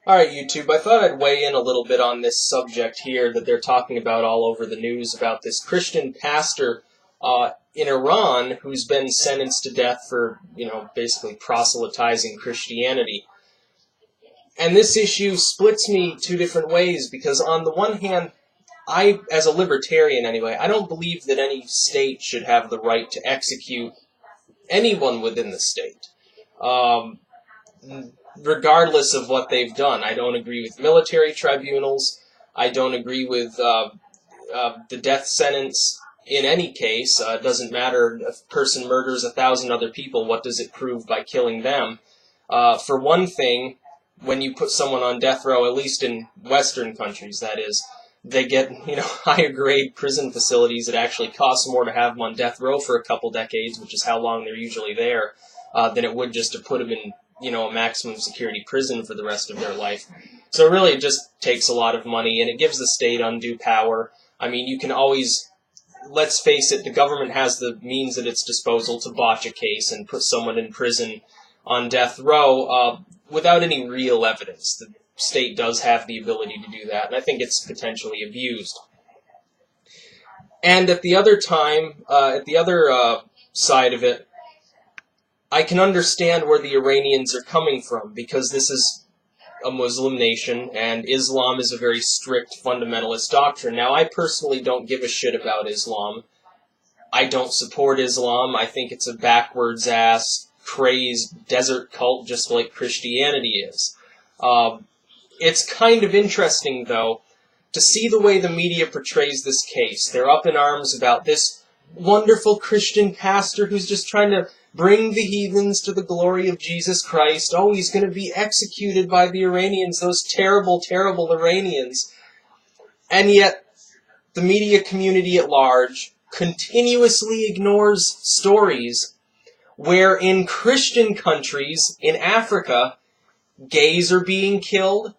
Alright, YouTube, I thought I'd weigh in a little bit on this subject here that they're talking about all over the news about this Christian pastor in Iran who's been sentenced to death for, basically proselytizing Christianity. And this issue splits me two different ways because on the one hand, I, as a libertarian anyway, I don't believe that any state should have the right to execute anyone within the state. Regardless of what they've done. I don't agree with military tribunals. I don't agree with the death sentence in any case. It doesn't matter if a person murders 1,000 other people, what does it prove by killing them? For one thing, when you put someone on death row, at least in Western countries, that is, they get, higher grade prison facilities. It actually costs more to have them on death row for a couple decades, which is how long they're usually there, than it would just to put them in a maximum security prison for the rest of their life. So really it just takes a lot of money, and it gives the state undue power. I mean, you can always, let's face it, the government has the means at its disposal to botch a case and put someone in prison on death row without any real evidence. The state does have the ability to do that, and I think it's potentially abused. And at the other side of it, I can understand where the Iranians are coming from, because this is a Muslim nation, and Islam is a very strict fundamentalist doctrine. Now, I personally don't give a shit about Islam. I don't support Islam. I think it's a backwards-ass, crazed desert cult just like Christianity is. It's kind of interesting, though, to see the way the media portrays this case. They're up in arms about this wonderful Christian pastor who's just trying to bring the heathens to the glory of Jesus Christ. Oh, he's going to be executed by the Iranians, those terrible, terrible Iranians. And yet, the media community at large continuously ignores stories where in Christian countries, in Africa, gays are being killed,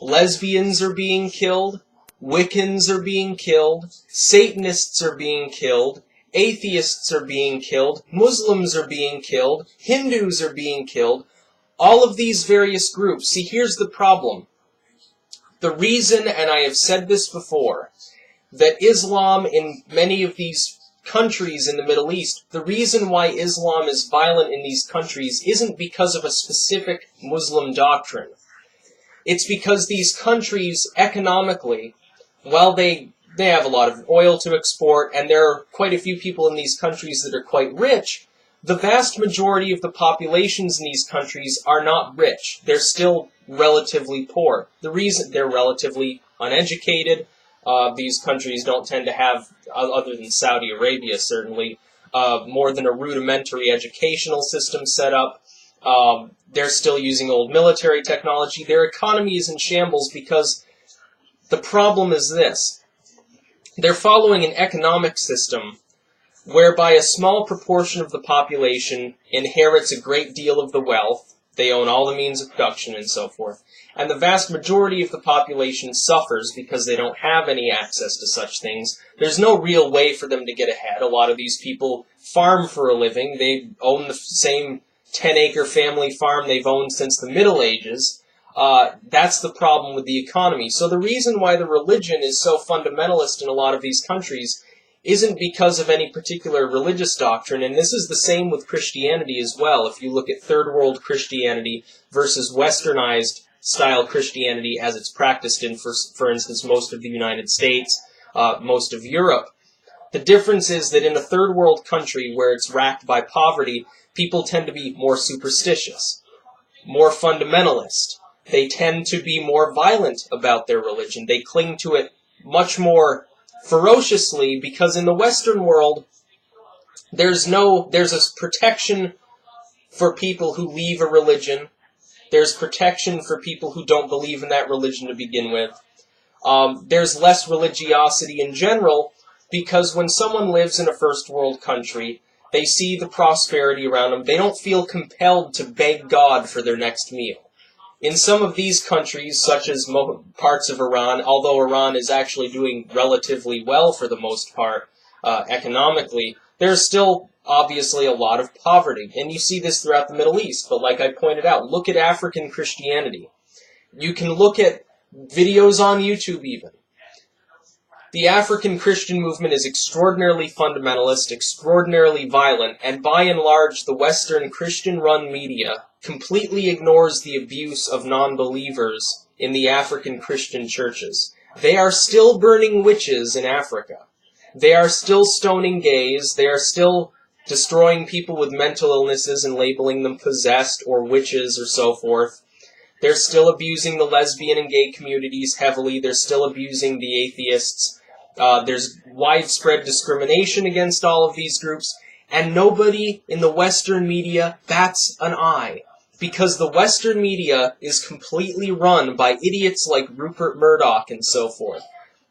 lesbians are being killed, Wiccans are being killed, Satanists are being killed, atheists are being killed, Muslims are being killed, Hindus are being killed, all of these various groups. See, here's the problem. The reason, and I have said this before, that Islam in many of these countries in the Middle East, the reason why Islam is violent in these countries isn't because of a specific Muslim doctrine. It's because these countries, economically, while they have a lot of oil to export, and there are quite a few people in these countries that are quite rich, the vast majority of the populations in these countries are not rich. They're still relatively poor. The reason they're relatively uneducated, these countries don't tend to have, other than Saudi Arabia certainly, more than a rudimentary educational system set up. They're still using old military technology. Their economy is in shambles because the problem is this. They're following an economic system whereby a small proportion of the population inherits a great deal of the wealth. They own all the means of production and so forth. And the vast majority of the population suffers because they don't have any access to such things. There's no real way for them to get ahead. A lot of these people farm for a living. They own the same 10-acre family farm they've owned since the Middle Ages. That's the problem with the economy. So the reason why the religion is so fundamentalist in a lot of these countries isn't because of any particular religious doctrine, and this is the same with Christianity as well. If you look at third world Christianity versus westernized style Christianity as it's practiced in, for instance, most of the United States, most of Europe, the difference is that in a third world country where it's racked by poverty, people tend to be more superstitious, more fundamentalist. They tend to be more violent about their religion. They cling to it much more ferociously because in the Western world, there's a protection for people who leave a religion. There's protection for people who don't believe in that religion to begin with. There's less religiosity in general because when someone lives in a first world country, they see the prosperity around them. They don't feel compelled to beg God for their next meal. In some of these countries, such as parts of Iran, although Iran is actually doing relatively well for the most part economically, there's still obviously a lot of poverty. And you see this throughout the Middle East. But like I pointed out, look at African Christianity. You can look at videos on YouTube even. The African Christian movement is extraordinarily fundamentalist, extraordinarily violent, and by and large the Western Christian-run media completely ignores the abuse of non-believers in the African Christian churches. They are still burning witches in Africa. They are still stoning gays. They are still destroying people with mental illnesses and labeling them possessed or witches or so forth. They're still abusing the lesbian and gay communities heavily. They're still abusing the atheists. There's widespread discrimination against all of these groups, and nobody in the Western media bats an eye, because the Western media is completely run by idiots like Rupert Murdoch and so forth.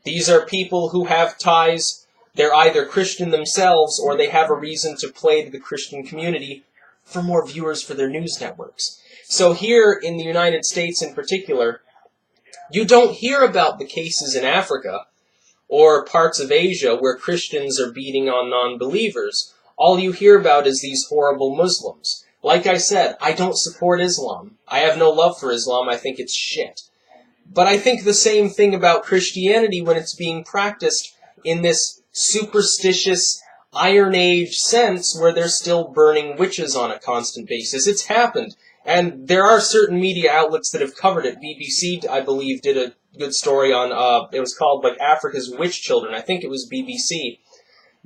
These are people who have ties. They're either Christian themselves, or they have a reason to play to the Christian community for more viewers for their news networks. So here in the United States in particular, you don't hear about the cases in Africa or parts of Asia where Christians are beating on non-believers. All you hear about is these horrible Muslims. Like I said, I don't support Islam. I have no love for Islam. I think it's shit. But I think the same thing about Christianity when it's being practiced in this superstitious Iron Age sense where they're still burning witches on a constant basis. It's happened. And there are certain media outlets that have covered it. BBC, I believe, did a good story on, it was called, like, Africa's Witch Children. I think it was BBC.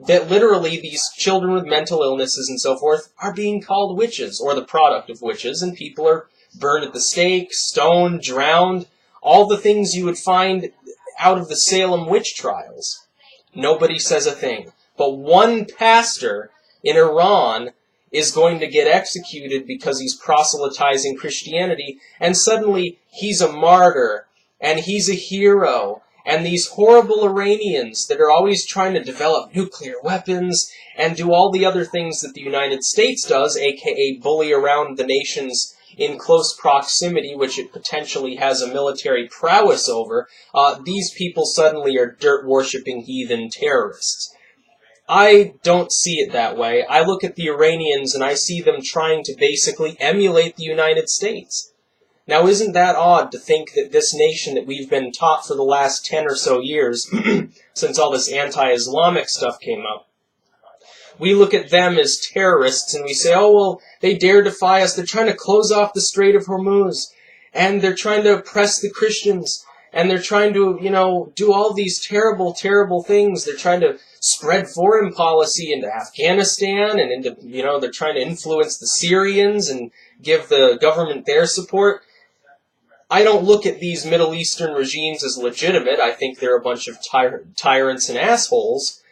That literally these children with mental illnesses and so forth are being called witches, or the product of witches, and people are burned at the stake, stoned, drowned, all the things you would find out of the Salem witch trials. Nobody says a thing. But one pastor in Iran is going to get executed because he's proselytizing Christianity, and suddenly he's a martyr, and he's a hero, and these horrible Iranians that are always trying to develop nuclear weapons and do all the other things that the United States does, aka bully around the nations in close proximity, which it potentially has a military prowess over, these people suddenly are dirt-worshipping heathen terrorists. I don't see it that way. I look at the Iranians and I see them trying to basically emulate the United States. Now, isn't that odd to think that this nation that we've been taught for the last 10 or so years, since all this anti-Islamic stuff came up, we look at them as terrorists and we say, oh, well, they dare defy us. They're trying to close off the Strait of Hormuz, and they're trying to oppress the Christians, and they're trying to, do all these terrible, terrible things. They're trying to spread foreign policy into Afghanistan, and into, they're trying to influence the Syrians and give the government their support. I don't look at these Middle Eastern regimes as legitimate. I think they're a bunch of tyrants and assholes.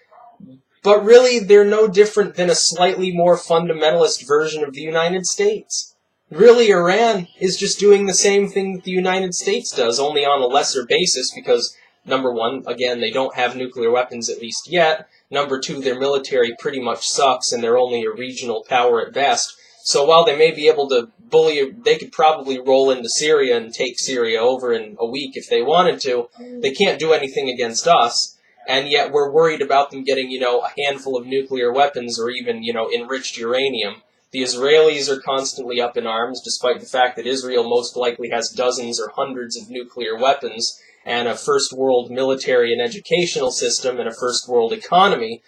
But really, they're no different than a slightly more fundamentalist version of the United States. Really, Iran is just doing the same thing that the United States does, only on a lesser basis, because, number one, again, they don't have nuclear weapons, at least yet. Number two, their military pretty much sucks, and they're only a regional power at best. So while they may be able to bully, they could probably roll into Syria and take Syria over in a week if they wanted to. They can't do anything against us, and yet we're worried about them getting, a handful of nuclear weapons or even, enriched uranium. The Israelis are constantly up in arms, despite the fact that Israel most likely has dozens or hundreds of nuclear weapons and a first world military and educational system and a first world economy.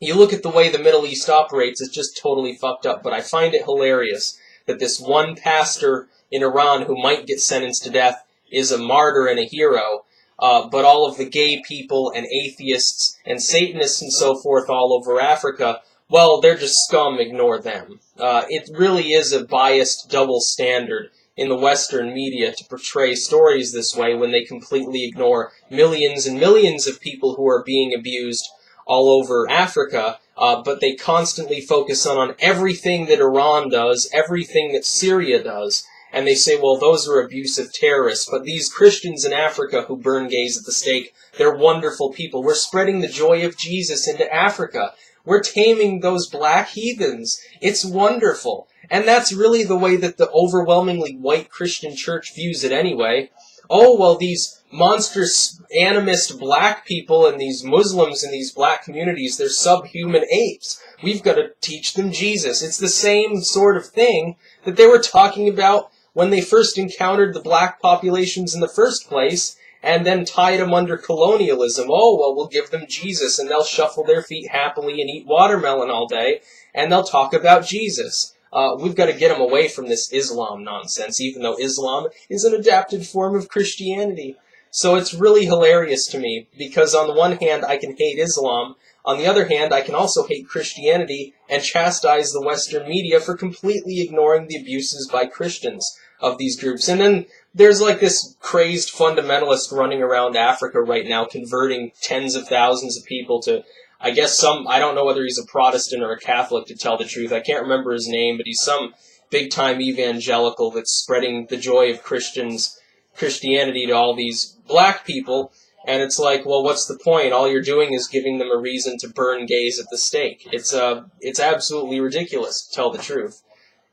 You look at the way the Middle East operates, it's just totally fucked up. But I find it hilarious that this one pastor in Iran who might get sentenced to death is a martyr and a hero, but all of the gay people and atheists and Satanists and so forth all over Africa, well, they're just scum, ignore them. It really is a biased double standard in the Western media to portray stories this way when they completely ignore millions and millions of people who are being abused all over Africa, but they constantly focus on everything that Iran does, everything that Syria does, and they say, well, those are abusive terrorists, but these Christians in Africa who burn gays at the stake, they're wonderful people. We're spreading the joy of Jesus into Africa. We're taming those black heathens. It's wonderful. And that's really the way that the overwhelmingly white Christian church views it anyway. Oh, well, these monstrous animist black people and these Muslims in these black communities, they're subhuman apes. We've got to teach them Jesus. It's the same sort of thing that they were talking about when they first encountered the black populations in the first place, and then tied them under colonialism. Oh, well, we'll give them Jesus, and they'll shuffle their feet happily and eat watermelon all day, and they'll talk about Jesus. We've got to get them away from this Islam nonsense, even though Islam is an adapted form of Christianity. So it's really hilarious to me, because on the one hand, I can hate Islam. On the other hand, I can also hate Christianity and chastise the Western media for completely ignoring the abuses by Christians of these groups. And then there's like this crazed fundamentalist running around Africa right now, converting tens of thousands of people to, I guess I don't know whether he's a Protestant or a Catholic, to tell the truth. I can't remember his name, but he's some big-time evangelical that's spreading the joy of Christianity to all these black people. And it's like, well, what's the point? All you're doing is giving them a reason to burn gays at the stake. It's absolutely ridiculous, to tell the truth.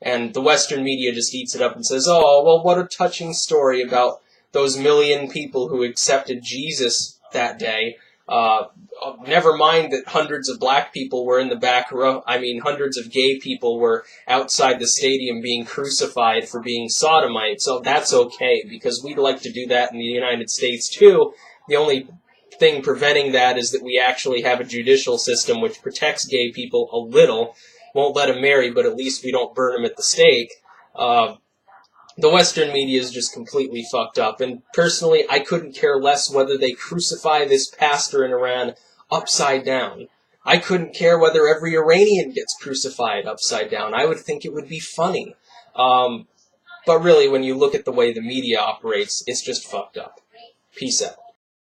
And the Western media just eats it up and says, oh, well, what a touching story about those million people who accepted Jesus that day. Never mind that hundreds of black people were in the back row. I mean, hundreds of gay people were outside the stadium being crucified for being sodomites. So that's okay, because we'd like to do that in the United States too. The only thing preventing that is that we actually have a judicial system which protects gay people a little. Won't let them marry, but at least we don't burn them at the stake. The Western media is just completely fucked up. And personally, I couldn't care less whether they crucify this pastor in Iran upside down. I couldn't care whether every Iranian gets crucified upside down. I would think it would be funny. But really, when you look at the way the media operates, it's just fucked up. Peace out.